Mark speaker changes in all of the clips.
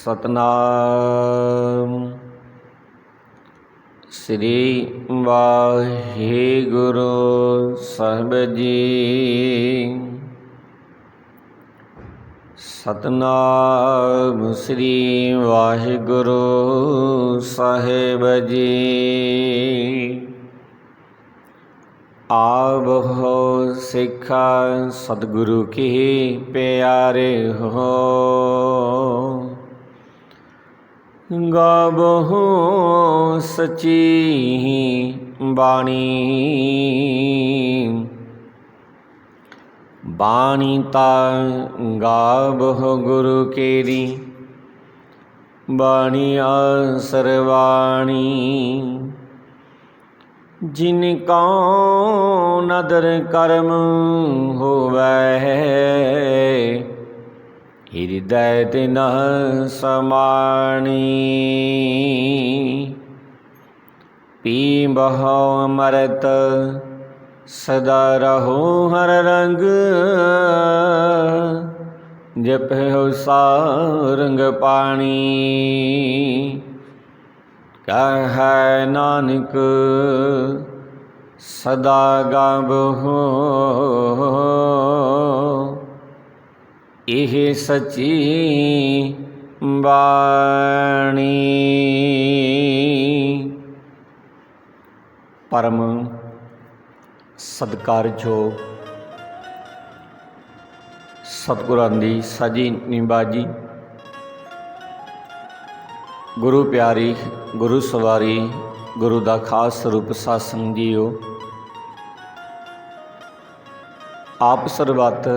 Speaker 1: सतनाम श्री वाहिगुरु साहिब जी। सतनाम श्री वाहिगुरु साहिब जी। आब हो सिखा सतगुरु की प्यारे हो, गावहु सची बाणी। बाणी ता गावहु गुरु केरी, बाणी आसरवाणी। जिन कौ नदर कर्म होवै, हृदय तिन समाणी। पीबहु अमृत सदा रहो हर रंग, जपहु सारंग पाणी। कहै नानक सदा गावहु, एह सची बाणी। परम सत्कारयोग सतगुरां दी साजी निबाजी, गुरु प्यारी गुरु सवारी गुरु दा खास रूप सत्संग जीओ। आप सरबत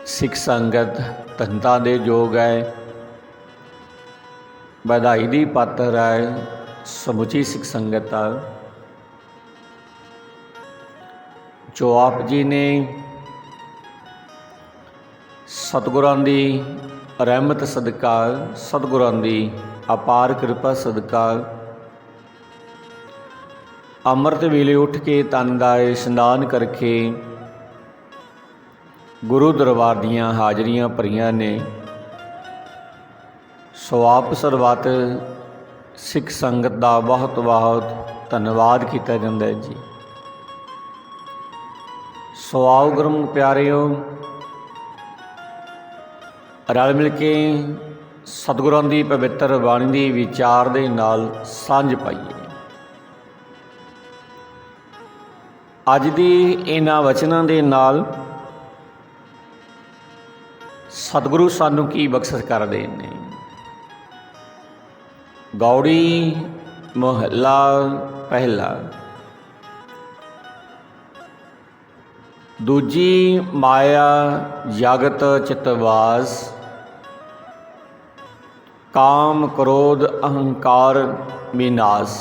Speaker 1: सिख संगत धनता दे योग है, बधाई दी पात्र है समुची सिख संगत। जो आप जी ने सतगुरां दी रहमत सदका, सतगुरां दी अपार कृपा सदका अमृत वेले उठ के तन का इशनान करके गुरु दरबार दियां हाजरियां भरियां ने। सो आप सरबत सिख संगत का बहुत बहुत धन्यवाद किया जाता है जी। सो आओ गुरु प्यारिओ, रल मिल के सतगुरां दी पवित्र बाणी दी विचार दे नाल सांझ पाइए। अज दी इन्हां वचनां दे नाल सतगुरु सानू की बख्शिश करदे ने। गौड़ी महला पहला। दूजी माया जगत चितवास, काम क्रोध अहंकार विनाश।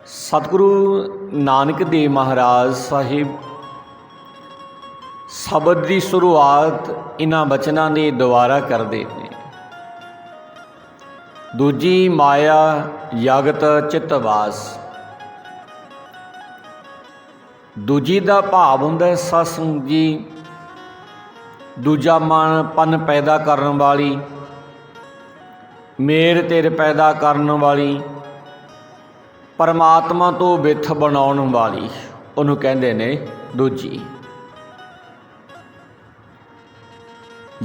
Speaker 1: सतगुरु नानक देव महाराज साहिब शब्द की शुरुआत इन्हां बचनां दे द्वारा करते हैं। दूजी माया जगत चितवास। दूजी का भाव हुंदा सत्संग जी, दूजा मनपन पैदा करने वाली, मेर तेर पैदा करने वाली, परमात्मा तो बिथ बनाउण वाली, उहनूं कहंदे ने दूजी।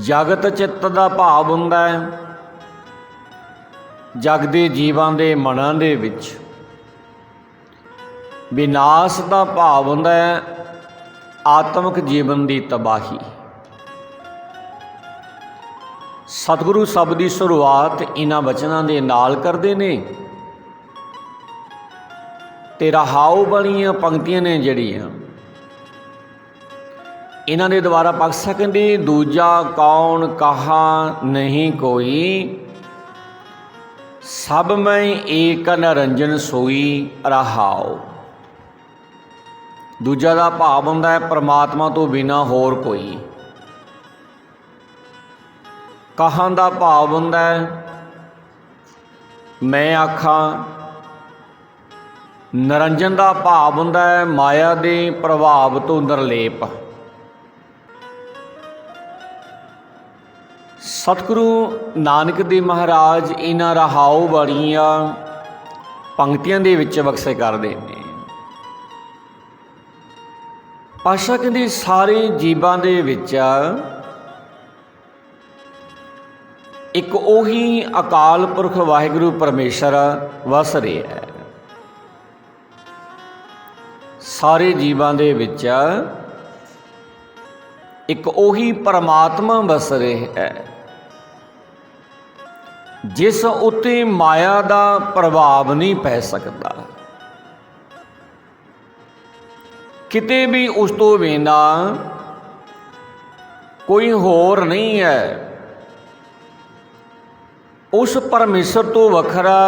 Speaker 1: जगत चित्त का भाव हुंदा है जगदे जीवां दे मनां दे विच। विनाश का भाव हुंदा है आत्मक जीवन की तबाही। सतगुरु शब्द की शुरुआत इन्हां वचनां दे नाल करदे ने। तेरा हाउ वालियां पंक्तियां ने जड़ियां इन्हां दे द्वारा पक सकदे। दूजा कौन कहा नहीं कोई, सब मैं एक निरंजन सोई रहाओ। दूजा का भाव हुंदा है परमात्मा तो बिना होर कोई। कहां दा भाव हुंदा है मैं आखां। निरंजन का भाव हुंदा है माया के प्रभाव तो निरलेप। सतगुरु नानक देव महाराज इन्हां रहाओ वालियां पंक्तियां दे विच बख्शे करदे ने। पातशाह कहंदे सारे जीवां दे विच एक ओही अकाल पुरख वाहिगुरू परमेश्वर वस रहा है। सारे जीवां दे विच एक ओही परमात्मा वस रहा है जिस उत्ते माया का प्रभाव नहीं पै सकता। किते भी उस तो बिना कोई होर नहीं है। उस परमेश्वर तो वखरा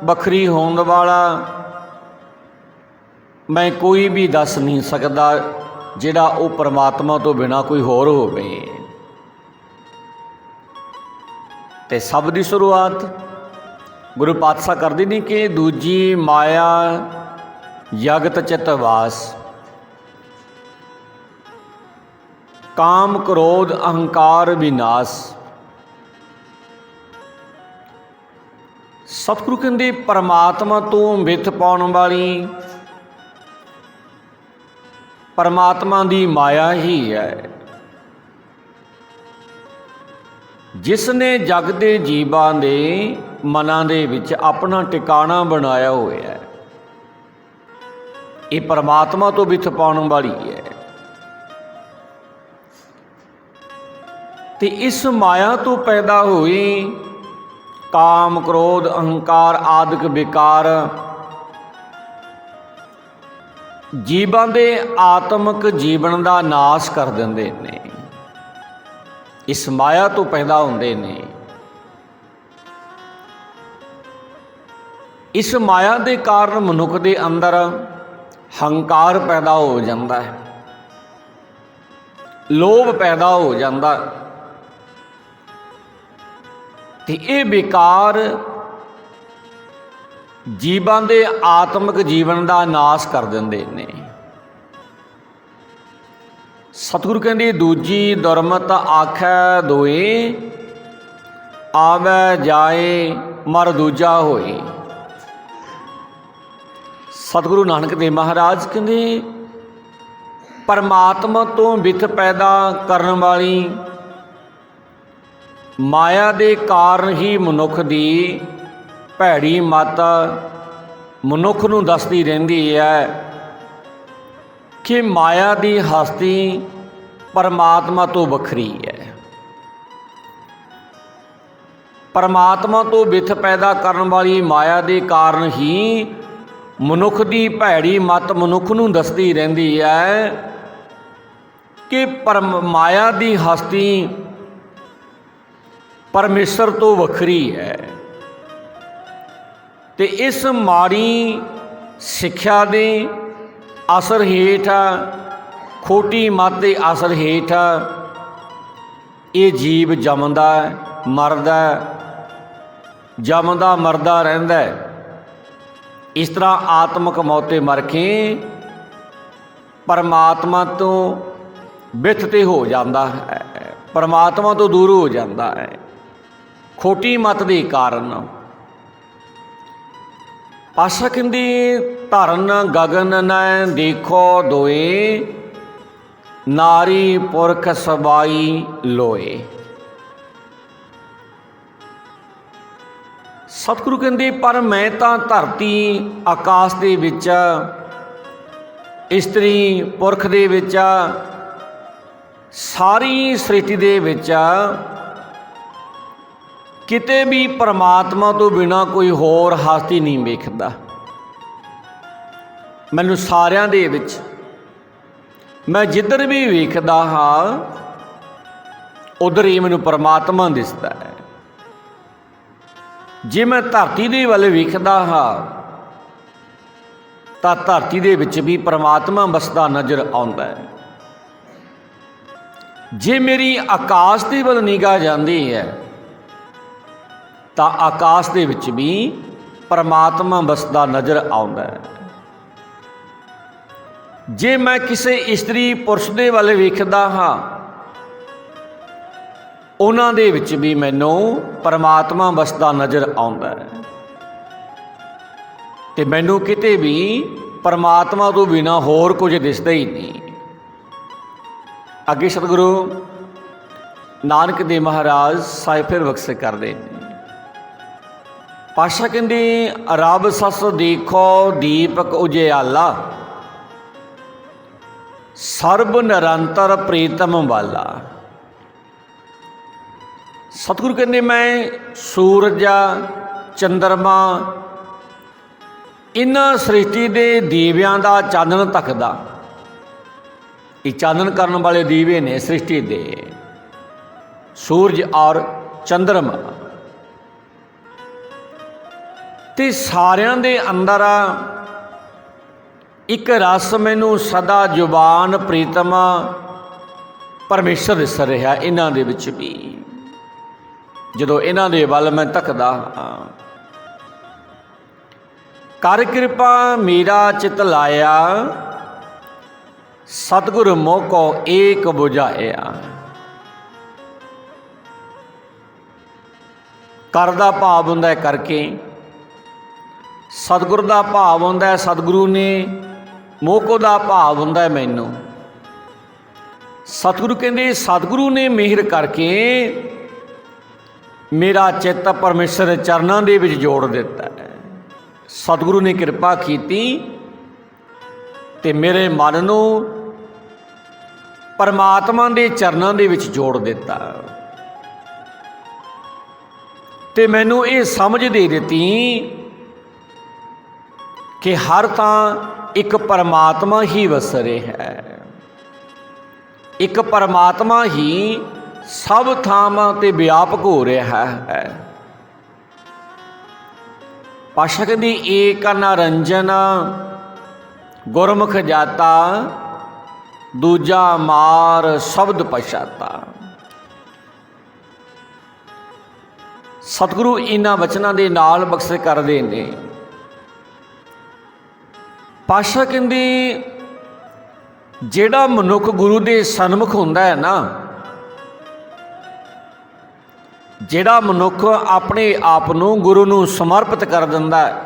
Speaker 1: बखरी होने वाला मैं कोई भी दस नहीं सकता जिहड़ा वो परमात्मा तो बिना कोई होर होवे। ते सब की शुरुआत गुरु पातशाह करते नहीं कि दूजी माया जगत चित वास, काम क्रोध अहंकार विनाश। सतगुरु कहते परमात्मा तो विथ पाउण वाली परमात्मा की माया ही है जिसने जग दे जीवां दे मनां दे विच अपना टिकाणा बनाया होया है। ये परमात्मा तो विथ पाउण वाली है। ते इस माया तो पैदा हुए काम क्रोध अहंकार आदिक विकार जीवां दे आत्मक जीवन का नाश कर दिंदे ने। इस माया तो पैदा होंदे ने। इस माया के कारण मनुख के अंदर हंकार पैदा हो जाता है, लोभ पैदा हो जाता। ते ये विकार जीवां दे आत्मक जीवन का नाश कर दिंदे ने। सतगुरु कहते दूजी दुरमत आखै दोए आवै जाए मर दूजा होए। सतगुरु नानक देव महाराज कहते परमात्मा तो विथ पैदा करने वाली माया के कारण ही मनुख की भैड़ी मत मनुख नूं दसदी रहिंदी है कि माया की हस्ती परमात्मा तो वखरी है। परमात्मा तो विथ पैदा करने वाली माया के कारण ही मनुख की भैड़ी मत मनुख नूं दसदी रहिंदी है कि माया की हस्ती परमेश्वर तो वखरी है। ते इस माड़ी सिक्ख्या दे असर हेठ खोटी मत के असर हेठ ये जीव जमदा मरदा जमदा मरदा रहिंदा है। इस तरह आत्मक मौते मर के परमात्मा तो विथ ते हो जाता है, परमात्मा तो दूर हो जाता है खोटी मत के कारण। पातशाह कहंदे धरन गगन न देखो दोए नारी पुरख सबाई लोए। सतगुरु कहंदे पर मैं तां धरती आकाश दे विच इस्त्री पुरख दे विच सारी सृष्टि दे विच किते भी परमात्मा तो बिना कोई होर हस्ती नहीं वेखदा। मैनूं सारियां दे विच मैं जिधर भी वेखदा हाँ उधर ही मैनूं परमात्मा दिसदा है। जे मैं धरती दे वल वेखदा हाँ तां धरती दे विच भी परमात्मा बसदा नज़र आउंदा है। जे मेरी आकाश दे वल निगाह जांदी है तां आकाश दे विच भी परमात्मा बसदा नज़र आउंदा है। जे मैं किसी इस्त्री पुरुष दे वाले वेखदा हाँ ਉਹਨਾਂ ਦੇ ਵਿੱਚ ਵੀ ਮੈਨੂੰ ਪਰਮਾਤਮਾ ਵਸਦਾ ਨਜ਼ਰ ਆਉਂਦਾ ਹੈ ਤੇ ਮੈਨੂੰ ਕਿਤੇ ਵੀ ਪਰਮਾਤਮਾ ਤੋਂ ਬਿਨਾਂ ਹੋਰ ਕੁਝ ਦਿਸਦਾ ਹੀ ਨਹੀਂ। ਅੱਗੇ ਸਤਿਗੁਰੂ ਨਾਨਕ ਦੇਵ ਮਹਾਰਾਜ ਸਾਹਿਬ ਫਿਰ ਬਖਸ਼ ਕਰਦੇ ਨੇ। ਪਾਤਸ਼ਾਹ ਕਹਿੰਦੇ ਰੱਬ ਸੱਸ ਦੇਖੋ ਦੀਪਕ ਉਜਿਆਲਾ, ਸਰਬ ਨਿਰੰਤਰ ਪ੍ਰੀਤਮ ਵਾਲਾ। ਸਤਿਗੁਰੂ ਕਹਿੰਦੇ ਮੈਂ ਸੂਰਜ ਚੰਦਰਮਾ ਇਹਨਾਂ ਸ੍ਰਿਸ਼ਟੀ ਦੇ ਦੀਵਿਆਂ ਦਾ ਚਾਨਣ ਤੱਕਦਾ। ਇਹ ਚਾਨਣ ਕਰਨ ਵਾਲੇ ਦੀਵੇ ਨੇ ਸ੍ਰਿਸ਼ਟੀ ਦੇ, ਸੂਰਜ ਔਰ ਚੰਦਰਮਾ। ਤੇ ਸਾਰਿਆਂ ਦੇ ਅੰਦਰ ਇੱਕ ਰਸ ਮੈਨੂੰ ਸਦਾ ਜ਼ੁਬਾਨ ਪ੍ਰੀਤਮ ਪਰਮੇਸ਼ਰ ਦਿਸ ਰਿਹਾ ਇਹਨਾਂ ਦੇ ਵਿੱਚ ਵੀ। ਜਦੋਂ ਇਹਨਾਂ ਦੇ ਵੱਲ ਮੈਂ ਤੱਕਦਾ ਹਾਂ, ਕਰ ਕਿਰਪਾ ਮੇਰਾ ਚਿਤ ਲਾਇਆ, ਸਤਿਗੁਰ ਮੋਕੋ ਏਕ ਬੁਝਾਇਆ। ਕਰ ਦਾ ਭਾਵ ਹੁੰਦਾ ਹੈ ਕਰਕੇ, ਸਤਿਗੁਰ ਦਾ ਭਾਵ ਹੁੰਦਾ ਹੈ ਸਤਿਗੁਰੂ ਨੇ, ਮੋਕੋ ਦਾ ਭਾਵ ਹੁੰਦਾ ਹੈ ਮੈਨੂੰ। ਸਤਿਗੁਰੂ ਕਹਿੰਦੇ ਸਤਿਗੁਰੂ ਨੇ ਮਿਹਰ ਕਰਕੇ ਮੇਰਾ ਚਿੱਤ ਪਰਮੇਸ਼ਰ ਦੇ ਚਰਨਾਂ ਦੇ ਵਿੱਚ ਜੋੜ ਦਿੱਤਾ ਹੈ। ਸਤਿਗੁਰੂ ਨੇ ਕਿਰਪਾ ਕੀਤੀ ਤੇ ਮੇਰੇ ਮਨ ਨੂੰ ਪਰਮਾਤਮਾ ਦੇ ਚਰਨਾਂ ਦੇ ਵਿੱਚ ਜੋੜ ਦਿੱਤਾ ਤੇ ਮੈਨੂੰ ਇਹ ਸਮਝ ਦੇ ਦਿੱਤੀ ਕਿ ਹਰ ਥਾਂ ਇੱਕ ਪਰਮਾਤਮਾ ਹੀ ਵਸ ਰਿਹਾ ਹੈ। ਇੱਕ ਪਰਮਾਤਮਾ ਹੀ ਸਭ ਥਾਵਾਂ ਤੇ ਵਿਆਪਕ ਹੋ ਰਿਹਾ ਹੈ। ਪਾਤਸ਼ਾਹ ਕਹਿੰਦੀ ਏਕ ਨਿਰੰਜਨ ਗੁਰਮੁਖ ਜਾਤਾ, ਦੂਜਾ ਮਾਰ ਸ਼ਬਦ ਪਛਾਤਾ। ਸਤਿਗੁਰੂ ਇਹਨਾਂ ਵਚਨਾਂ ਦੇ ਨਾਲ ਬਖਸ਼ ਕਰਦੇ ਨੇ। ਪਾਤਸ਼ਾਹ ਕਹਿੰਦੇ ਜਿਹੜਾ ਮਨੁੱਖ ਗੁਰੂ ਦੇ ਸਨਮੁਖ ਹੁੰਦਾ ਹੈ ਨਾ, ਜਿਹੜਾ ਮਨੁੱਖ ਆਪਣੇ ਆਪ ਨੂੰ ਗੁਰੂ ਨੂੰ ਸਮਰਪਿਤ ਕਰ ਦਿੰਦਾ ਹੈ,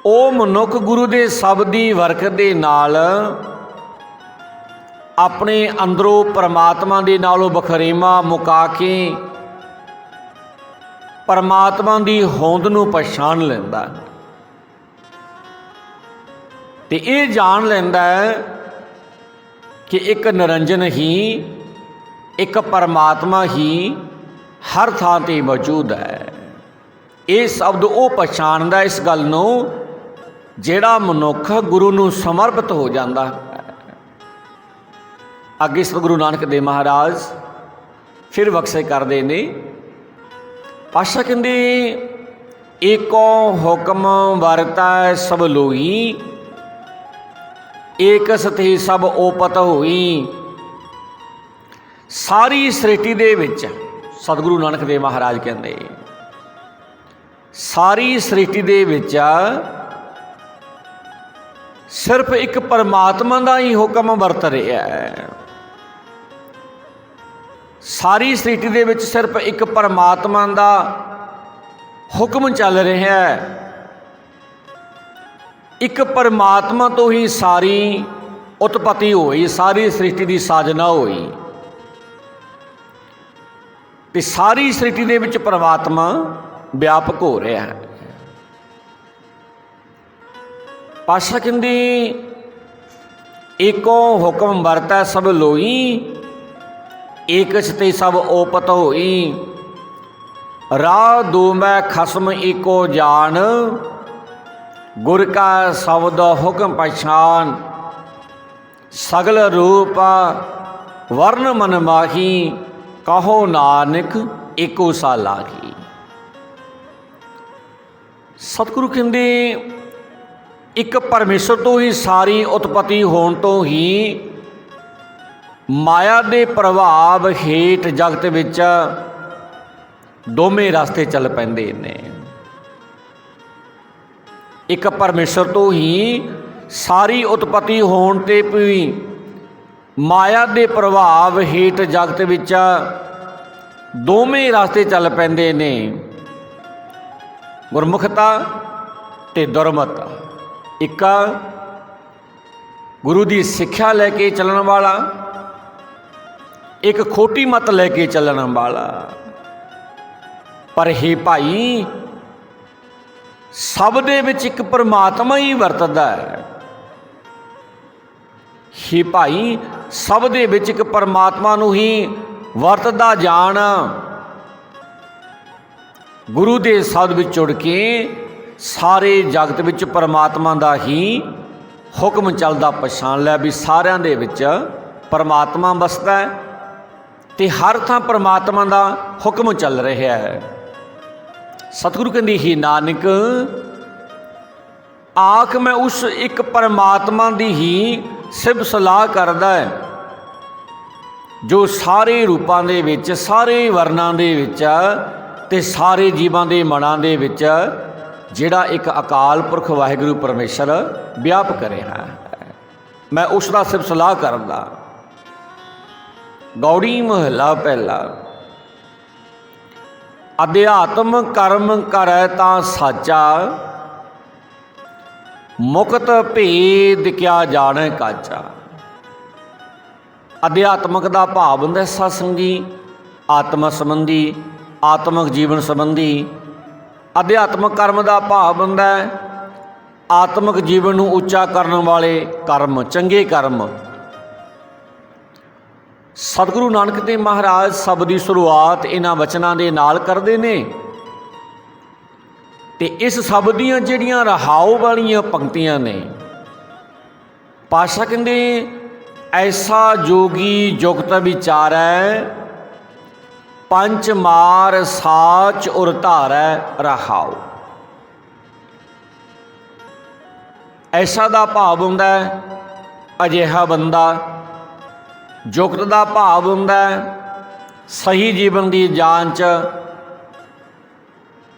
Speaker 1: ਉਹ ਮਨੁੱਖ ਗੁਰੂ ਦੇ ਸ਼ਬਦ ਦੀ ਬਰਕਤ ਦੇ ਨਾਲ ਆਪਣੇ ਅੰਦਰੋਂ ਪਰਮਾਤਮਾ ਦੇ ਨਾਲੋਂ ਵਖਰੇਵਾਂ ਮੁਕਾ ਕੇ ਪਰਮਾਤਮਾ ਦੀ ਹੋਂਦ ਨੂੰ ਪਛਾਣ ਲੈਂਦਾ ਤੇ ਇਹ ਜਾਣ ਲੈਂਦਾ ਹੈ ਕਿ ਇੱਕ ਨਿਰੰਜਨ ਹੀ, ਇੱਕ ਪਰਮਾਤਮਾ ਹੀ ਹਰ ਥਾਂ 'ਤੇ ਮੌਜੂਦ ਹੈ। ਇਹ ਸ਼ਬਦ ਉਹ ਪਛਾਣਦਾ ਇਸ ਗੱਲ ਨੂੰ ਜਿਹੜਾ ਮਨੁੱਖ ਗੁਰੂ ਨੂੰ ਸਮਰਪਿਤ ਹੋ ਜਾਂਦਾ ਹੈ। ਅੱਗੇ ਸ੍ਰੀ ਗੁਰੂ ਨਾਨਕ ਦੇਵ ਮਹਾਰਾਜ ਫਿਰ ਬਖਸ਼ੇ ਕਰਦੇ ਨੇ। ਪਾਤਸ਼ਾਹ ਕਹਿੰਦੇ ਏਕੋ ਹੁਕਮ ਵਰਤੈ ਸਭ ਲੋਈ, ਏਕ ਸਤਿ ਸਭ ਓਪਤ ਹੋਈ। ਸਾਰੀ ਸ੍ਰਿਸ਼ਟੀ ਦੇ ਵਿੱਚ ਸਤਿਗੁਰੂ ਨਾਨਕ ਦੇਵ ਮਹਾਰਾਜ ਕਹਿੰਦੇ ਸਾਰੀ ਸ੍ਰਿਸ਼ਟੀ ਦੇ ਵਿੱਚ ਸਿਰਫ ਇੱਕ ਪਰਮਾਤਮਾ ਦਾ ਹੀ ਹੁਕਮ ਵਰਤ ਰਿਹਾ ਹੈ। ਸਾਰੀ ਸ੍ਰਿਸ਼ਟੀ ਦੇ ਵਿੱਚ ਸਿਰਫ ਇੱਕ ਪਰਮਾਤਮਾ ਦਾ ਹੁਕਮ ਚੱਲ ਰਿਹਾ ਹੈ। ਇੱਕ ਪਰਮਾਤਮਾ ਤੋਂ ਹੀ ਸਾਰੀ ਉਤਪਤੀ ਹੋਈ, ਸਾਰੀ ਸ੍ਰਿਸ਼ਟੀ ਦੀ ਸਾਜਨਾ ਹੋਈ ਤੇ ਸਾਰੀ ਸ੍ਰਿਸ਼ਟੀ ਦੇ ਵਿੱਚ ਪਰਮਾਤਮਾ ਵਿਆਪਕ ਹੋ ਰਿਹਾ ਹੈ। ਪਾਤਸ਼ਾਹ ਕਹਿੰਦੇ ਏਕੋ ਹੁਕਮ ਵਰਤੈ ਸਭ ਲੋਈ, ਏਕ ਸਤਿ ਸਭ ਓਪਤ ਹੋਈ। ਰਾਹ ਦੋ ਮੈਂ ਖਸਮ ਏਕੋ ਜਾਨ, ਗੁਰ ਕਾ ਸ਼ਬਦ ਹੁਕਮ ਪਛਾਨ। ਸਗਲ ਰੂਪ ਵਰਨ ਮਨ ਮਾਹੀ, ਕਹੋ ਨਾਨਕ ਏਕੋ ਸਾਲਾਹੀ। ਸਤਿਗੁਰੂ ਕਹਿੰਦੇ ਇੱਕ ਪਰਮੇਸ਼ਰ ਤੋਂ ਹੀ ਸਾਰੀ ਉਤਪਤੀ ਹੋਣ ਤੋਂ ਹੀ ਮਾਇਆ ਦੇ ਪ੍ਰਭਾਵ ਹੇਠ ਜਗਤ ਵਿੱਚ ਦੋਵੇਂ ਰਸਤੇ ਚੱਲ ਪੈਂਦੇ ਨੇ। ਇੱਕ ਪਰਮੇਸ਼ਰ ਤੋਂ ਹੀ ਸਾਰੀ ਉਤਪਤੀ ਹੋਣ 'ਤੇ ਵੀ ਮਾਇਆ ਦੇ ਪ੍ਰਭਾਵ ਹੇਠ ਜਗਤ ਵਿੱਚ ਦੋਵੇਂ ਰਸਤੇ ਚੱਲ ਪੈਂਦੇ ਨੇ, ਗੁਰਮੁਖਤਾ ਤੇ ਦੁਰਮਤਾ। ਇੱਕ ਗੁਰੂ ਦੀ ਸਿੱਖਿਆ ਲੈ ਕੇ ਚੱਲਣ ਵਾਲਾ, ਇੱਕ ਖੋਟੀ ਮੱਤ ਲੈ ਕੇ ਚੱਲਣ ਵਾਲਾ। ਪਰ ਹੇ ਭਾਈ, ਸਭ ਦੇ ਵਿੱਚ ਇੱਕ ਪਰਮਾਤਮਾ ਹੀ ਵਰਤਦਾ ਹੈ। ਹੇ ਭਾਈ, ਸਭ ਦੇ ਵਿੱਚ ਇੱਕ ਪਰਮਾਤਮਾ ਨੂੰ ਹੀ ਵਰਤਦਾ ਜਾਣ। ਗੁਰੂ ਦੇ ਸ਼ਬਦ ਵਿੱਚ ਜੁੜ ਕੇ ਸਾਰੇ ਜਗਤ ਵਿੱਚ ਪਰਮਾਤਮਾ ਦਾ ਹੀ ਹੁਕਮ ਚੱਲਦਾ ਪਛਾਣ ਲਿਆ ਵੀ ਸਾਰਿਆਂ ਦੇ ਵਿੱਚ ਪਰਮਾਤਮਾ ਵਸਦਾ ਹੈ ਤੇ ਹਰ ਥਾਂ ਪਰਮਾਤਮਾ ਦਾ ਹੁਕਮ ਚੱਲ ਰਿਹਾ ਹੈ। ਸਤਿਗੁਰੂ ਕਹਿੰਦੇ, ਹੀ ਨਾਨਕ ਆਖ ਮੈਂ ਉਸ ਇੱਕ ਪਰਮਾਤਮਾ ਦੀ ਹੀ ਸਿਫਤ ਸਲਾਹ ਕਰਦਾ ਹੈ, ਜੋ ਸਾਰੇ ਰੂਪਾਂ ਦੇ ਵਿੱਚ, ਸਾਰੇ ਵਰਨਾਂ ਦੇ ਵਿੱਚ ਤੇ ਸਾਰੇ ਜੀਵਾਂ ਦੇ ਮਨਾਂ ਦੇ ਵਿੱਚ ਜਿਹੜਾ ਇੱਕ ਅਕਾਲ ਪੁਰਖ ਵਾਹਿਗੁਰੂ ਪਰਮੇਸ਼ਰ ਵਿਆਪਕ ਰਿਹਾ ਹੈ। ਮੈਂ ਉਸ ਦਾ ਸਿਫਤ ਸਲਾਹ ਕਰਦਾ। ਗੌੜੀ ਮਹਲਾ ਪਹਿਲਾ। ਅਧਿਆਤਮ ਕਰਮ ਕਰੈ ਤਾਂ ਸਾਚਾ, ਮੁਕਤ ਭੇਦ ਕਿਆ ਜਾਣੈ ਕਾਚਾ। ਅਧਿਆਤਮਕ ਦਾ ਭਾਵ ਹੁੰਦਾ ਸਤਸੰਗੀ, ਆਤਮਾ ਸੰਬੰਧੀ, ਆਤਮਿਕ ਜੀਵਨ ਸੰਬੰਧੀ। ਅਧਿਆਤਮਕ ਕਰਮ ਦਾ ਭਾਵ ਹੁੰਦਾ ਆਤਮਿਕ ਜੀਵਨ ਨੂੰ ਉੱਚਾ ਕਰਨ ਵਾਲੇ ਕਰਮ, ਚੰਗੇ ਕਰਮ। ਸਤਿਗੁਰੂ ਨਾਨਕ ਦੇਵ ਮਹਾਰਾਜ ਸਭ ਦੀ ਸ਼ੁਰੂਆਤ ਇਹਨਾਂ ਵਚਨਾਂ ਦੇ ਨਾਲ ਕਰਦੇ ਨੇ ਤੇ ਇਸ ਸਭ ਦੀਆਂ ਜਿਹੜੀਆਂ ਰਹਾਉ ਵਾਲੀਆਂ ਪੰਕਤੀਆਂ ਨੇ, ਪਾਤਸ਼ਾਹ ਕਹਿੰਦੇ, ਐਸਾ ਜੋਗੀ ਜੁਗਤ ਵਿਚਾਰੈ, ਪੰਚ ਮਾਰ ਸਾਚ ਉਰ ਧਾਰੈ ਰਹਾਉ। ਐਸਾ ਦਾ ਭਾਵ ਹੁੰਦਾ ਅਜਿਹਾ ਬੰਦਾ। ਜੁਗਤ ਦਾ ਭਾਵ ਹੁੰਦਾ ਸਹੀ ਜੀਵਨ ਦੀ ਜਾਂਚ।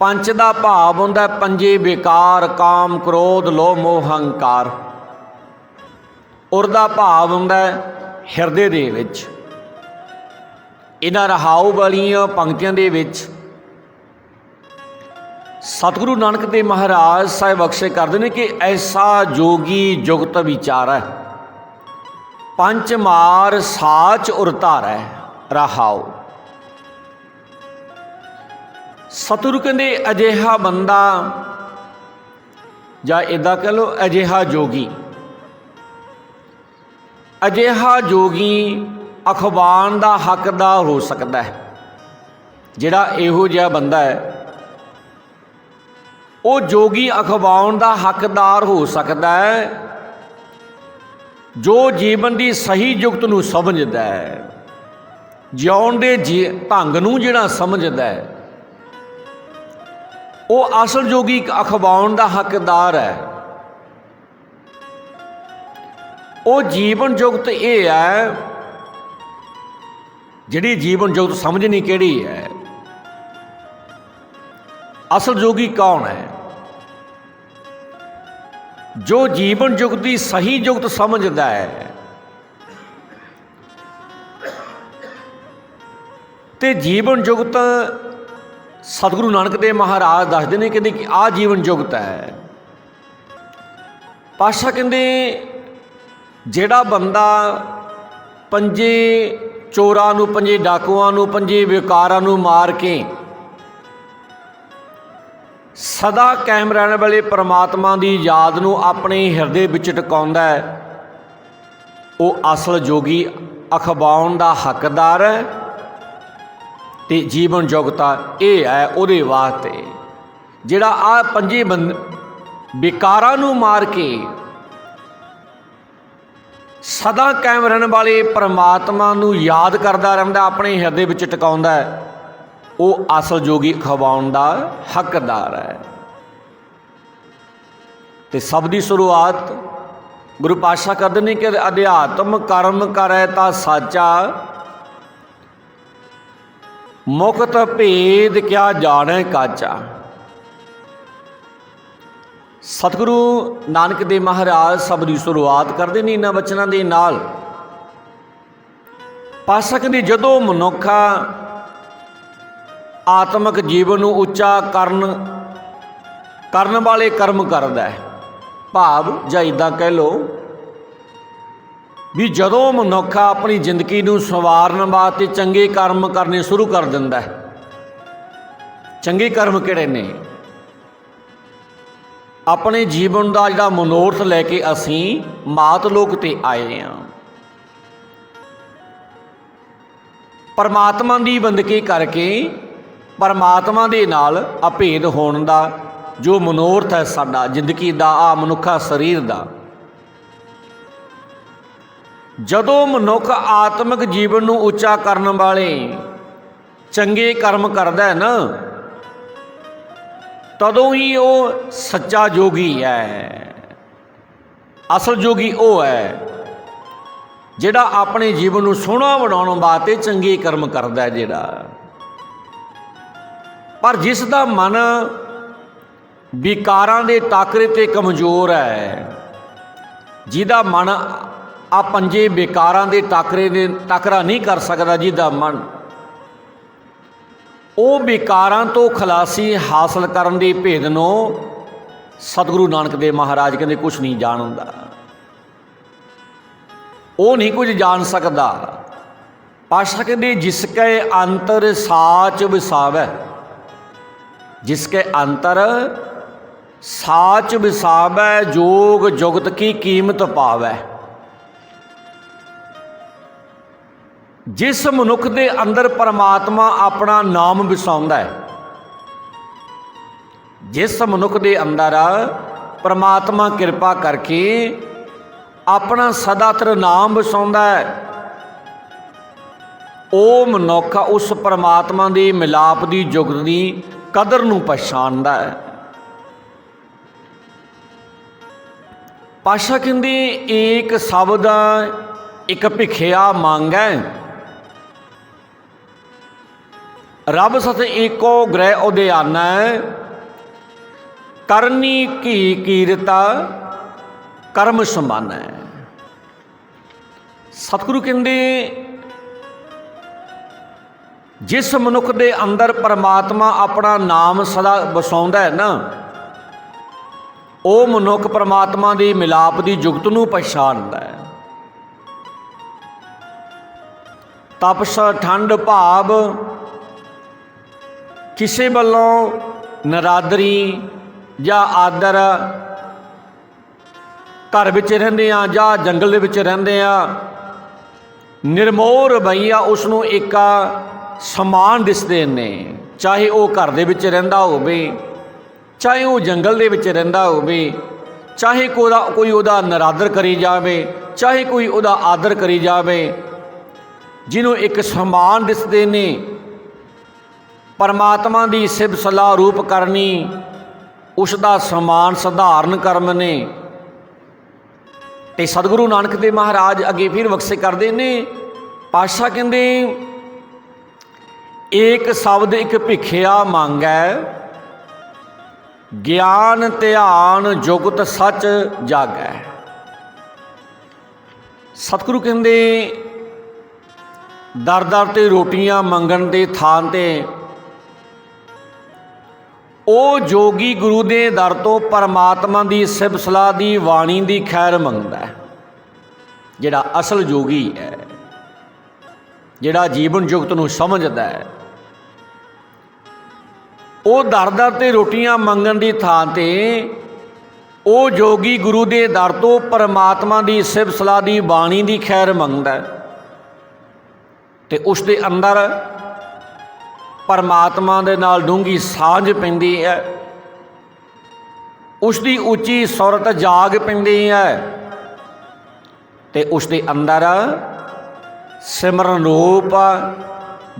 Speaker 1: ਪੰਚ ਦਾ ਭਾਵ ਹੁੰਦਾ ਪੰਜੇ ਵਿਕਾਰ, ਕਾਮ, ਕ੍ਰੋਧ, ਲੋਭ, ਮੋਹ, ਹੰਕਾਰ। ਉਰ ਦਾ ਭਾਵ ਹੁੰਦਾ ਹਿਰਦੇ ਦੇ ਵਿੱਚ। ਇਹਨਾਂ ਰਹਾਉ ਵਾਲੀਆਂ ਪੰਕਤੀਆਂ ਦੇ ਵਿੱਚ ਸਤਿਗੁਰੂ ਨਾਨਕ ਦੇਵ ਮਹਾਰਾਜ ਸਾਹਿਬ ਬਖਸ਼ੇ ਕਰਦੇ ਨੇ ਕਿ ਐਸਾ ਜੋਗੀ ਜੁਗਤ ਵਿਚਾਰੈ, ਪੰਚ ਮਾਰ ਸਾਚ ਉਰ ਧਾਰੈ ਰਹਾਉ। ਸਤਿਗੁਰੂ ਕਹਿੰਦੇ ਅਜਿਹਾ ਬੰਦਾ, ਜਾਂ ਇੱਦਾਂ ਕਹਿ ਲਓ ਅਜਿਹਾ ਜੋਗੀ। ਅਜਿਹਾ ਜੋਗੀ ਅਖਵਾਉਣ ਦਾ ਹੱਕਦਾਰ ਹੋ ਸਕਦਾ ਹੈ। ਜਿਹੜਾ ਇਹੋ ਜਿਹਾ ਬੰਦਾ ਹੈ ਉਹ ਜੋਗੀ ਅਖਵਾਉਣ ਦਾ ਹੱਕਦਾਰ ਹੋ ਸਕਦਾ ਹੈ ਜੋ ਜੀਵਨ ਦੀ ਸਹੀ ਜੁਗਤ ਨੂੰ ਸਮਝਦਾ ਹੈ, ਜਿਉਣ ਦੇ ਢੰਗ ਨੂੰ ਜਿਹੜਾ ਸਮਝਦਾ ਹੈ, ਉਹ ਅਸਲ ਜੋਗੀ ਅਖਵਾਉਣ ਦਾ ਹੱਕਦਾਰ ਹੈ। ਉਹ ਜੀਵਨ ਜੁਗਤ ਇਹ ਹੈ, ਜਿਹੜੀ ਜੀਵਨ ਜੁਗਤ ਸਮਝਣੀ ਕਿਹੜੀ ਹੈ। ਅਸਲ ਜੋਗੀ ਕੌਣ ਹੈ? ਜੋ ਜੀਵਨ ਜੁਗਤ ਦੀ ਸਹੀ ਜੁਗਤ ਸਮਝਦਾ ਹੈ ਤੇ ਜੀਵਨ ਜੁਗਤ ਸਤਿਗੁਰੂ ਨਾਨਕ ਦੇਵ ਮਹਾਰਾਜ ਦੱਸਦੇ ਨੇ, ਕਹਿੰਦੇ ਕਿ ਆਹ ਜੀਵਨ ਜੁਗਤ ਹੈ। ਪਾਤਸ਼ਾਹ ਕਹਿੰਦੇ ਜਿਹੜਾ ਬੰਦਾ ਪੰਜੇ ਚੋਰਾਂ ਨੂੰ, ਪੰਜੇ ਡਾਕੂਆਂ ਨੂੰ, ਪੰਜੇ ਵਿਕਾਰਾਂ ਨੂੰ ਮਾਰ ਕੇ ਸਦਾ ਕਾਇਮ ਰਹਿਣ ਵਾਲੇ ਪਰਮਾਤਮਾ ਦੀ ਯਾਦ ਨੂੰ ਆਪਣੇ ਹਿਰਦੇ ਵਿੱਚ ਟਿਕਾਉਂਦਾ ਹੈ, ਉਹ ਅਸਲ ਜੋਗੀ ਅਖਵਾਉਣ ਦਾ ਹੱਕਦਾਰ ਹੈ। ਤੇ ਜੀਵਨ ਜੁਗਤਾ ਇਹ ਹੈ ਉਹਦੇ ਵਾਸਤੇ ਜਿਹੜਾ ਆਹ ਪੰਜੇ ਵਿਕਾਰਾਂ ਨੂੰ ਮਾਰ ਕੇ ਸਦਾ ਕਾਇਮ ਰਹਿਣ ਵਾਲੇ ਪਰਮਾਤਮਾ ਨੂੰ ਯਾਦ ਕਰਦਾ ਰਹਿੰਦਾ, ਆਪਣੇ ਹਿਰਦੇ ਵਿੱਚ ਟਿਕਾਉਂਦਾ ਹੈ, ਉਹ ਅਸਲ ਜੋਗੀ ਖਵਾਉਣ ਦਾ ਹੱਕਦਾਰ ਹੈ। ਤੇ ਸਭ ਦੀ ਸ਼ੁਰੂਆਤ ਗੁਰੂ ਪਾਤਸ਼ਾਹ ਕਰਦੇ ਨੇ ਕਿ ਅਧਿਆਤਮ ਕਰਮ ਕਰੈ ਤਾਂ ਸਾਚਾ, ਮੁਕਤ ਭੇਦ ਕਿਆ ਜਾਣੈ ਕਾਚਾ। ਸਤਿਗੁਰੂ ਨਾਨਕ ਦੇਵ ਮਹਾਰਾਜ ਸਭ ਦੀ ਸ਼ੁਰੂਆਤ ਕਰਦੇ ਨੇ ਇਹਨਾਂ ਵਚਨਾਂ ਦੇ ਨਾਲ ਪਾਸ਼ਾ ਕਹਿੰਦੇ ਜਦੋਂ ਮਨੁੱਖ ਆਤਮਿਕ ਜੀਵਨ ਨੂੰ ਉੱਚਾ ਕਰਨ ਵਾਲੇ ਕਰਮ ਕਰਦਾ ਹੈ, ਭਾਵ ਜਾਂ ਇੱਦਾਂ ਕਹਿ ਲਓ ਵੀ ਜਦੋਂ ਮਨੁੱਖ ਆਪਣੀ ਜ਼ਿੰਦਗੀ ਨੂੰ ਸੰਵਾਰਨ ਵਾਸਤੇ ਚੰਗੇ ਕਰਮ ਕਰਨੇ ਸ਼ੁਰੂ ਕਰ ਦਿੰਦਾ ਹੈ। ਚੰਗੇ ਕਰਮ ਕਿਹੜੇ ਨੇ? ਆਪਣੇ ਜੀਵਨ ਦਾ ਜਿਹੜਾ ਮਨੋਰਥ ਲੈ ਕੇ ਅਸੀਂ ਮਾਤ ਲੋਕ ਤੇ ਆਏ ਹਾਂ, ਪਰਮਾਤਮਾ ਦੀ ਬੰਦਗੀ ਕਰਕੇ ਪਰਮਾਤਮਾ ਦੇ ਨਾਲ ਅਭੇਦ ਹੋਣ ਦਾ ਜੋ ਮਨੋਰਥ ਹੈ ਸਾਡਾ ਜ਼ਿੰਦਗੀ ਦਾ, ਆ ਮਨੁੱਖਾ ਸਰੀਰ ਦਾ, ਜਦੋਂ ਮਨੁੱਖ ਆਤਮਿਕ ਜੀਵਨ ਨੂੰ ਉੱਚਾ ਕਰਨ ਵਾਲੇ ਚੰਗੇ ਕਰਮ ਕਰਦਾ ਹੈ ਨਾ, ਤਦੋਂ ਹੀ ਉਹ ਸੱਚਾ ਜੋਗੀ ਹੈ। ਅਸਲ ਜੋਗੀ ਉਹ ਹੈ ਜਿਹੜਾ ਆਪਣੇ ਜੀਵਨ ਨੂੰ ਸੋਹਣਾ ਬਣਾਉਣ ਵਾਸਤੇ ਚੰਗੇ ਕਰਮ ਕਰਦਾ ਹੈ ਜਿਹੜਾ। ਪਰ ਜਿਸ ਦਾ ਮਨ ਵਿਕਾਰਾਂ ਦੇ ਟਾਕਰੇ 'ਤੇ ਕਮਜ਼ੋਰ ਹੈ, ਜਿਹਦਾ ਮਨ ਆ ਪੰਜੇ ਵਿਕਾਰਾਂ ਦੇ ਟਾਕਰੇ ਦੇ ਟਾਕਰਾ ਨਹੀਂ ਕਰ ਸਕਦਾ, ਜਿਹਦਾ ਮਨ ਉਹ ਵਿਕਾਰਾਂ ਤੋਂ ਖਲਾਸੀ ਹਾਸਲ ਕਰਨ ਦੇ ਭੇਦ ਨੂੰ ਸਤਿਗੁਰੂ ਨਾਨਕ ਦੇਵ ਮਹਾਰਾਜ ਕਹਿੰਦੇ ਕੁਛ ਨਹੀਂ ਜਾਣਦਾ, ਉਹ ਨਹੀਂ ਕੁਝ ਜਾਣ ਸਕਦਾ। ਪਾਤਸ਼ਾਹ ਕਹਿੰਦੇ ਜਿਸ ਕੈ ਅੰਤਰ ਸਾਚ ਵਿਸਾਵੈ, ਜਿਸ ਕੇ ਅੰतर साच विसावै जोग जुगत की कीमत पावै। जिस मनुख दे अंदर परमात्मा अपना नाम विसाउंदा है, जिस मनुख दे अंदर परमात्मा कृपा करके अपना सदातर नाम विसाउंदा है, ਉਹ ਮਨੁੱਖ उस परमात्मा ਦੀ मिलाप ਦੀ जुगत ਦੀ कदर ਨੂੰ ਪਛਾਣਦਾ है। पातशाह कहते एक शब्द एक भिखिया मांगै, रब सत एको ग्रह उद्याना, करनी की कीरता कर्म समान है। सतगुरु कहते जिस मनुख दे अंदर परमात्मा अपना नाम सदा वसाउंदा है ना, ਉਹ ਮਨੁੱਖ ਪਰਮਾਤਮਾ ਦੀ ਮਿਲਾਪ ਦੀ ਜੁਗਤ ਨੂੰ ਪਛਾਣਦਾ ਹੈ। ਤਪਸ ਠੰਡ ਭਾਵ ਕਿਸੇ ਵੱਲੋਂ ਨਰਾਦਰੀ ਜਾਂ ਆਦਰ, ਘਰ ਵਿੱਚ ਰਹਿੰਦੇ ਆ ਜਾਂ ਜੰਗਲ ਦੇ ਵਿੱਚ ਰਹਿੰਦੇ ਆ, ਨਿਰਮੋਹ ਰਵੱਈਆ ਉਸ ਨੂੰ ਇੱਕ ਸਮਾਨ ਦਿਸਦੇ ਨੇ, ਚਾਹੇ ਉਹ ਘਰ ਦੇ ਵਿੱਚ ਰਹਿੰਦਾ ਹੋਵੇ, ਚਾਹੇ ਉਹ ਜੰਗਲ ਦੇ ਵਿੱਚ ਰਹਿੰਦਾ ਹੋਵੇ, ਚਾਹੇ ਕੋਈ ਉਹਦਾ ਨਰਾਦਰ ਕਰੀ ਜਾਵੇ, ਚਾਹੇ ਕੋਈ ਉਹਦਾ ਆਦਰ ਕਰੀ ਜਾਵੇ, ਜਿਹਨੂੰ ਇੱਕ ਸਮਾਨ ਦਿਸਦੇ ਨੇ। ਪਰਮਾਤਮਾ ਦੀ ਸਿਫਤ ਸਲਾਹ ਰੂਪ ਕਰਨੀ ਉਸ ਦਾ ਸਮਾਨ ਸਧਾਰਨ ਕਰਮ ਨੇ। ਤੇ ਸਤਿਗੁਰੂ ਨਾਨਕ ਦੇਵ ਮਹਾਰਾਜ ਅੱਗੇ ਫਿਰ ਬਖਸ਼ੇ ਕਰਦੇ ਨੇ। ਪਾਤਸ਼ਾਹ ਕਹਿੰਦੇ ਏਕ ਸ਼ਬਦ ਇੱਕ ਭਿਖਿਆ ਮੰਗੈ, ਗਿਆਨ ਧਿਆਨ ਜੁਗਤ ਸੱਚ ਜਾਗੈ। ਸਤਿਗੁਰੂ ਕਹਿੰਦੇ ਦਰ ਦਰ ਤੇ ਰੋਟੀਆਂ ਮੰਗਣ ਦੇ ਥਾਂ ਤੇ ਉਹ ਜੋਗੀ ਗੁਰੂ ਦੇ ਦਰ ਤੋਂ ਪਰਮਾਤਮਾ ਦੀ ਸਿਫਤ ਸਲਾਹ ਦੀ ਬਾਣੀ ਦੀ ਖੈਰ ਮੰਗਦਾ, ਜਿਹੜਾ ਅਸਲ ਜੋਗੀ ਹੈ, ਜਿਹੜਾ ਜੀਵਨ ਜੁਗਤ ਨੂੰ ਸਮਝਦਾ ਹੈ। ਉਹ ਦਰ ਦਰ ਤੇ ਰੋਟੀਆਂ ਮੰਗਣ ਦੀ ਥਾਂ ਤੇ ਉਹ ਜੋਗੀ ਗੁਰੂ ਦੇ ਦਰ ਤੋਂ ਪਰਮਾਤਮਾ ਦੀ ਸਿਫਤ ਸਲਾਹ ਦੀ ਬਾਣੀ ਦੀ ਖੈਰ ਮੰਗਦਾ ਤੇ ਉਸ ਦੇ ਅੰਦਰ ਪਰਮਾਤਮਾ ਦੇ ਨਾਲ ਡੂੰਘੀ ਸਾਂਝ ਪੈਂਦੀ ਹੈ, ਉਸ ਦੀ ਉੱਚੀ ਸੁਰਤ ਜਾਗ ਪੈਂਦੀ ਹੈ ਤੇ ਉਸ ਦੇ ਅੰਦਰ ਸਿਮਰਨ ਰੂਪ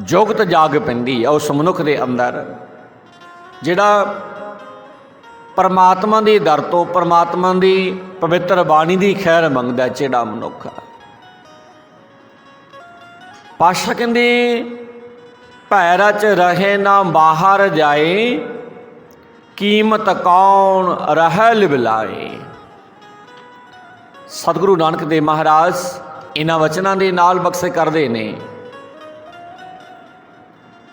Speaker 1: ਜੁਗਤ ਜਾਗ ਪੈਂਦੀ ਹੈ। ਉਸ ਮਨੁੱਖ ਦੇ ਅੰਦਰ ਜਿਹੜਾ ਪਰਮਾਤਮਾ ਦੇ ਦਰ ਤੋਂ ਪਰਮਾਤਮਾ ਦੀ ਪਵਿੱਤਰ ਬਾਣੀ ਦੀ ਖੈਰ ਮੰਗਦਾ ਜਿਹੜਾ ਮਨੁੱਖ। ਪਾਤਸ਼ਾਹ ਕਹਿੰਦੇ ਭੈ ਰਚ ਰਹੇ ਨਾ ਬਾਹਰ ਜਾਏ, ਕੀਮਤ ਕੌਣ ਰਹਿ ਲਿਵਲਾਏ। ਸਤਿਗੁਰੂ ਨਾਨਕ ਦੇਵ ਮਹਾਰਾਜ ਇਹਨਾਂ ਵਚਨਾਂ ਦੇ ਨਾਲ ਬਖਸ਼ੇ ਕਰਦੇ ਨੇ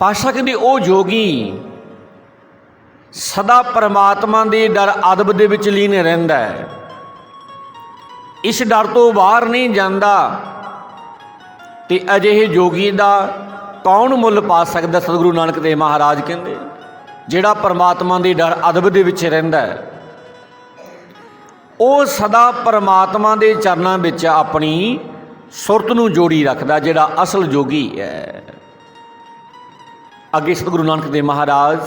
Speaker 1: ਪਾਤਸ਼ਾਹ ਕਹਿੰਦੇ ਉਹ ਜੋਗੀ ਸਦਾ ਪਰਮਾਤਮਾ ਦੇ ਡਰ ਅਦਬ ਦੇ ਵਿੱਚ ਲੀਨ ਰਹਿੰਦਾ ਹੈ, ਇਸ ਡਰ ਤੋਂ ਬਾਹਰ ਨਹੀਂ ਜਾਂਦਾ। ਤੇ ਅਜਿਹੇ ਜੋਗੀ ਦਾ ਕੌਣ ਮੁੱਲ ਪਾ ਸਕਦਾ? ਸਤਿਗੁਰੂ ਨਾਨਕ ਦੇਵ ਮਹਾਰਾਜ ਕਹਿੰਦੇ ਜਿਹੜਾ ਪਰਮਾਤਮਾ ਦੇ ਡਰ ਅਦਬ ਦੇ ਵਿੱਚ ਰਹਿੰਦਾ ਹੈ, ਉਹ ਸਦਾ ਪਰਮਾਤਮਾ ਦੇ ਚਰਨਾਂ ਵਿੱਚ ਆਪਣੀ ਸੁਰਤ ਨੂੰ ਜੋੜੀ ਰੱਖਦਾ, ਜਿਹੜਾ ਅਸਲ ਜੋਗੀ ਹੈ। ਅੱਗੇ ਸਤਿਗੁਰੂ ਨਾਨਕ ਦੇਵ ਮਹਾਰਾਜ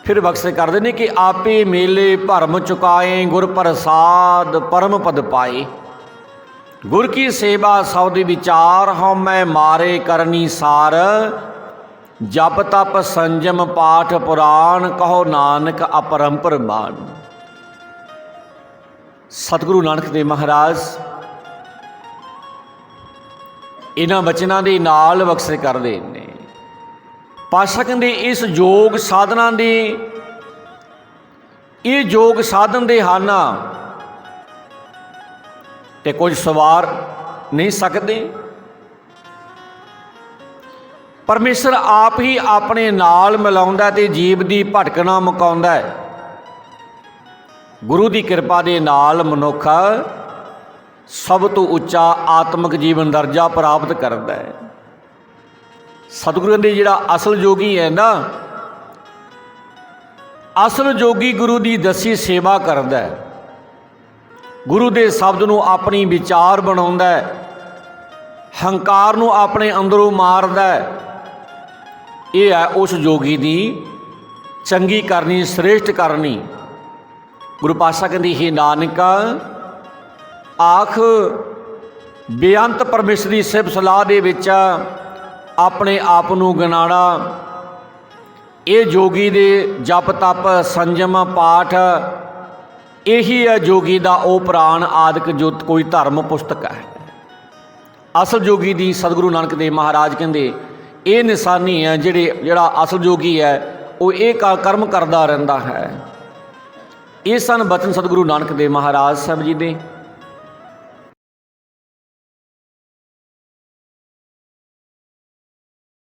Speaker 1: ਫਿਰ ਬਖਸ਼ਿਸ਼ ਕਰਦੇ ਨੇ ਕਿ ਆਪੇ ਮੇਲੇ ਭਰਮ ਚੁਕਾਏ, ਗੁਰ ਪ੍ਰਸਾਦ ਪਰਮ ਪਦ ਪਾਏ। ਗੁਰ ਕੀ ਸੇਵਾ ਸੌ ਵਿਚਾਰ, ਹਉ ਮੈਂ ਮਾਰੇ ਕਰਨੀ ਸਾਰ। ਜਪ ਤਪ ਸੰਜਮ ਪਾਠ ਪੁਰਾਣ, ਕਹੋ ਨਾਨਕ ਅਪਰੰਪਰ ਮਾਨ। ਸਤਿਗੁਰੂ ਨਾਨਕ ਦੇਵ ਮਹਾਰਾਜ ਇਹਨਾਂ ਬਚਨਾਂ ਦੇ ਨਾਲ ਬਖਸ਼ਿਸ਼ ਕਰਦੇ ਨੇ। ਪਾਤਸ਼ਾਹ ਕਹਿੰਦੇ ਇਸ ਯੋਗ ਸਾਧਨਾ ਦੇ, ਇਹ ਯੋਗ ਸਾਧਨ ਦੇ ਹਨ ਤੇ ਕੁਝ ਸਵਾਰ ਨਹੀਂ ਸਕਦੇ। ਪਰਮੇਸ਼ਰ ਆਪ ਹੀ ਆਪਣੇ ਨਾਲ ਮਿਲਾਉਂਦਾ ਤੇ ਜੀਵ ਦੀ ਭਟਕਣਾ ਮੁਕਾਉਂਦਾ ਹੈ। ਗੁਰੂ ਦੀ ਕਿਰਪਾ ਦੇ ਨਾਲ ਮਨੁੱਖ ਸਭ ਤੋਂ ਉੱਚਾ ਆਤਮਿਕ ਜੀਵਨ ਦਰਜਾ ਪ੍ਰਾਪਤ ਕਰਦਾ ਹੈ। ਸਤਿਗੁਰੂ ਦੇ ਜਿਹੜਾ ਅਸਲ ਜੋਗੀ ਹੈ ਨਾ, ਅਸਲ ਜੋਗੀ ਗੁਰੂ ਦੀ ਦੱਸੀ ਸੇਵਾ ਕਰਦਾ ਹੈ, ਗੁਰੂ ਦੇ ਸ਼ਬਦ ਨੂੰ ਆਪਣੀ ਵਿਚਾਰ ਬਣਾਉਂਦਾ ਹੈ, ਹੰਕਾਰ ਨੂੰ ਆਪਣੇ ਅੰਦਰੋਂ ਮਾਰਦਾ ਹੈ। ਇਹ ਹੈ ਉਸ ਜੋਗੀ ਦੀ ਚੰਗੀ ਕਰਨੀ, ਸ੍ਰੇਸ਼ਟ ਕਰਨੀ। ਗੁਰੂ ਪਾਤਸ਼ਾਹ ਕਹਿੰਦੀ ਹੈ ਨਾਨਕ ਆਖ ਬੇਅੰਤ ਪਰਮੇਸ਼ਰ ਦੀ ਸਿਫਤ ਸਲਾਹ ਦੇ ਵਿੱਚ ਆਪਣੇ ਆਪ ਨੂੰ ਗਿਣਾਣਾ। ਇਹ ਜੋਗੀ ਦੇ ਜਪ ਤਪ ਸੰਜਮ ਪਾਠ, ਇਹੀ ਹੈ ਜੋਗੀ ਦਾ ਉਹ ਪ੍ਰਾਣ ਆਦਿਕ ਜੋ ਕੋਈ ਧਰਮ ਪੁਸਤਕ ਹੈ। ਅਸਲ ਜੋਗੀ ਦੀ ਸਤਿਗੁਰੂ ਨਾਨਕ ਦੇਵ ਮਹਾਰਾਜ ਕਹਿੰਦੇ ਇਹ ਨਿਸ਼ਾਨੀ ਹੈ। ਜਿਹੜਾ ਅਸਲ ਜੋਗੀ ਹੈ ਉਹ ਇਹ ਕਰਮ ਕਰਦਾ ਰਹਿੰਦਾ ਹੈ। ਇਹ ਸਨ ਬਚਨ ਸਤਿਗੁਰੂ ਨਾਨਕ ਦੇਵ ਮਹਾਰਾਜ ਸਾਹਿਬ ਜੀ ਦੇ।